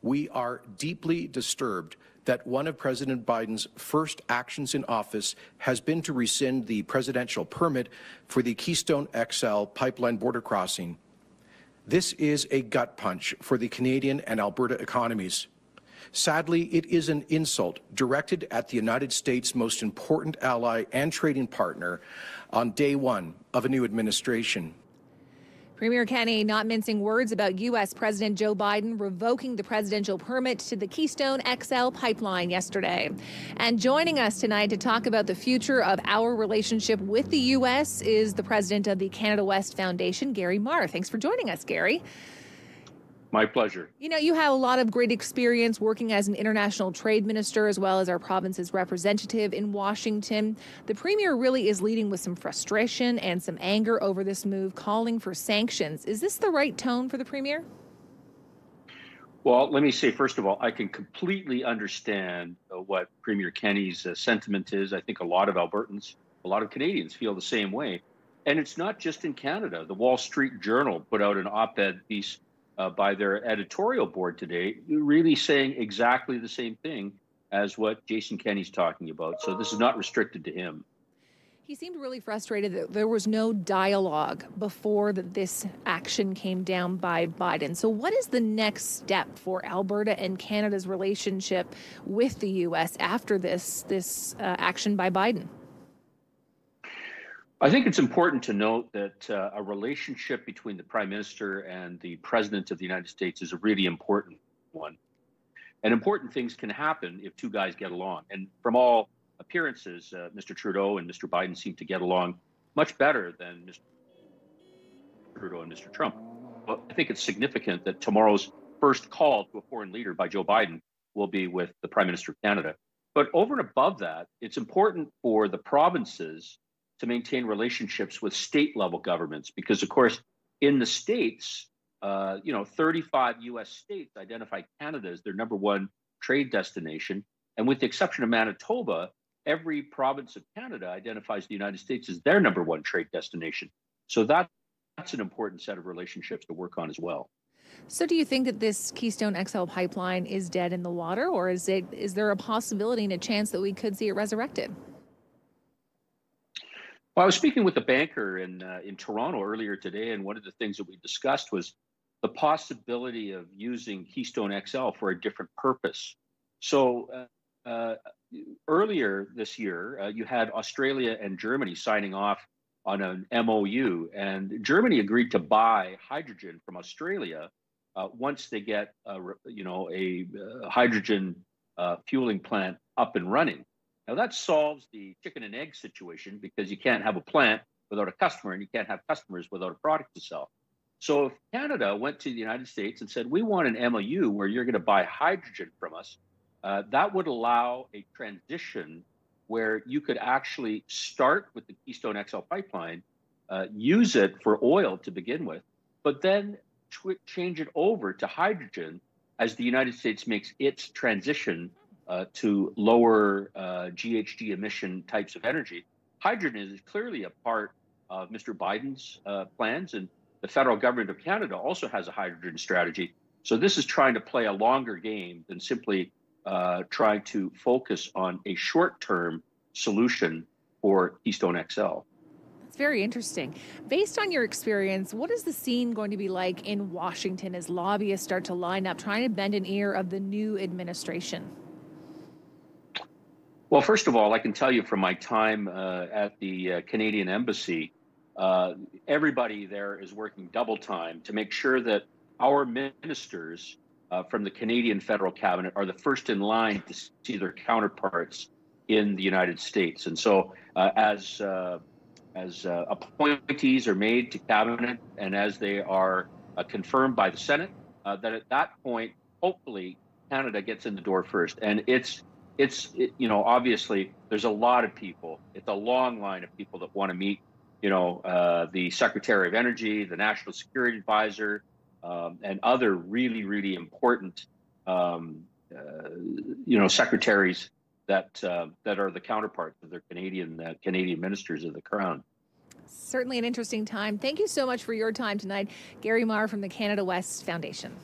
We are deeply disturbed that one of President Biden's first actions in office has been to rescind the presidential permit for the Keystone XL pipeline border crossing. This is a gut punch for the Canadian and Alberta economies. Sadly, it is an insult directed at the United States' most important ally and trading partner on day one of a new administration. Premier Kenney not mincing words about U.S. President Joe Biden revoking the presidential permit to the Keystone XL pipeline yesterday. And joining us tonight to talk about the future of our relationship with the U.S. is the president of the Canada West Foundation, Gary Marr. Thanks for joining us, Gary. My pleasure. You know, you have a lot of great experience working as an international trade minister as well as our province's representative in Washington. The premier really is leading with some frustration and some anger over this move, calling for sanctions. Is this the right tone for the premier? Well, let me say, first of all, I can completely understand what Premier Kenney's sentiment is. I think a lot of Albertans, a lot of Canadians feel the same way. And it's not just in Canada. The Wall Street Journal put out an op-ed piece by their editorial board today, really saying exactly the same thing as what Jason Kenney's talking about. So this is not restricted to him. He seemed really frustrated that there was no dialogue before this action came down by Biden. So what is the next step for Alberta and Canada's relationship with the U.S. after this action by Biden? I think it's important to note that a relationship between the Prime Minister and the President of the United States is a really important one. And important things can happen if two guys get along. And from all appearances, Mr. Trudeau and Mr. Biden seem to get along much better than Mr. Trudeau and Mr. Trump. Well, I think it's significant that tomorrow's first call to a foreign leader by Joe Biden will be with the Prime Minister of Canada. But over and above that, it's important for the provinces to maintain relationships with state-level governments, because, of course, in the states, 35 U.S. states identify Canada as their number one trade destination, and with the exception of Manitoba, every province of Canada identifies the United States as their number one trade destination. So that's an important set of relationships to work on as well. So do you think that this Keystone XL pipeline is dead in the water, or is there a possibility and a chance that we could see it resurrected? Well, I was speaking with a banker in Toronto earlier today, and one of the things that we discussed was the possibility of using Keystone XL for a different purpose. So earlier this year, you had Australia and Germany signing off on an MOU, and Germany agreed to buy hydrogen from Australia once they get a hydrogen fueling plant up and running. Now, that solves the chicken and egg situation, because you can't have a plant without a customer, and you can't have customers without a product to sell. So if Canada went to the United States and said, we want an MOU where you're going to buy hydrogen from us, that would allow a transition where you could actually start with the Keystone XL pipeline, use it for oil to begin with, but then change it over to hydrogen as the United States makes its transition to lower GHG emission types of energy. Hydrogen is clearly a part of Mr. Biden's plans, and the federal government of Canada also has a hydrogen strategy. So this is trying to play a longer game than simply trying to focus on a short-term solution for Keystone XL. That's very interesting. Based on your experience, what is the scene going to be like in Washington as lobbyists start to line up, trying to bend an ear of the new administration? Well, first of all, I can tell you from my time at the Canadian Embassy, everybody there is working double time to make sure that our ministers from the Canadian federal cabinet are the first in line to see their counterparts in the United States. And so as appointees are made to cabinet and as they are confirmed by the Senate, that at that point, hopefully, Canada gets in the door first. And it's obviously there's a lot of people. It's a long line of people that want to meet, the Secretary of Energy, the National Security Advisor, and other really, really important, secretaries that are the counterparts of their Canadian ministers of the Crown. Certainly an interesting time. Thank you so much for your time tonight. Gary Marr from the Canada West Foundation.